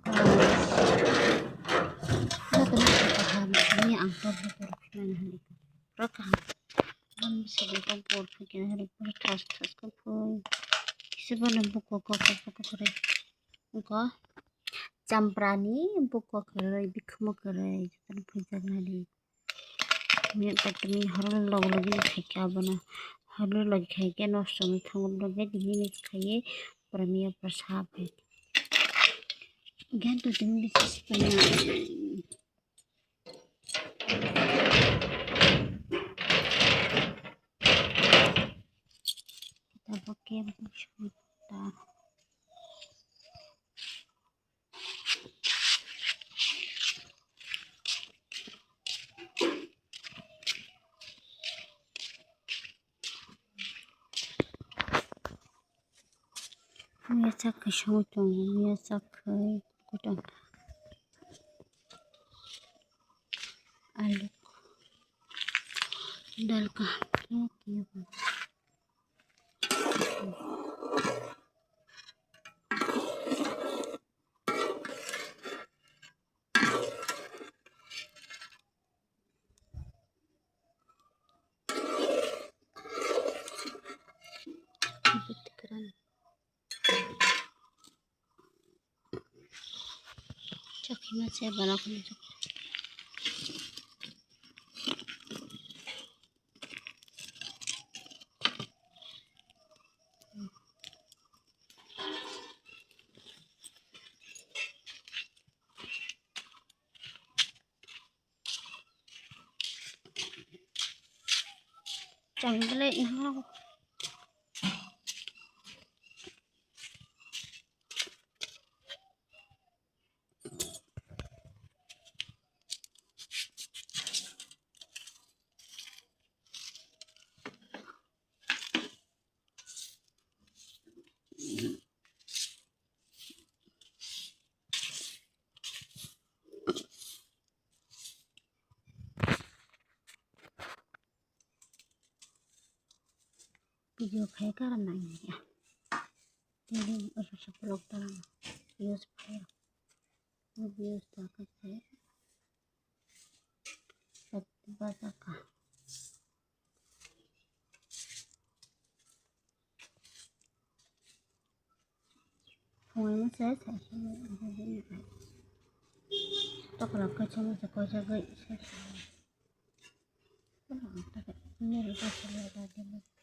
paham ini angkor berpikiran hari rekam kan bisa dikumpul pikiran hari bertas kumpul sebenarnya buku kore engkau camprani buku kore bikmu kore jangan pujar nadi mir tatmi harul lagi khaika bana harul lagi khaike nosto mi thangul lagi dini khaye pramia prasab ज्ञान तो दिन भी किताबों के छोटा Miyasak shotong miyasak kutong आलू डाल का क्या किया चखी में से बना कर जंगले यहाँ video kayak karena ini ya jadi harus sepuluh dalam video supaya video takut saya baca kah pokoknya saya ini tak kalau kacau jaga saya ini udah selesai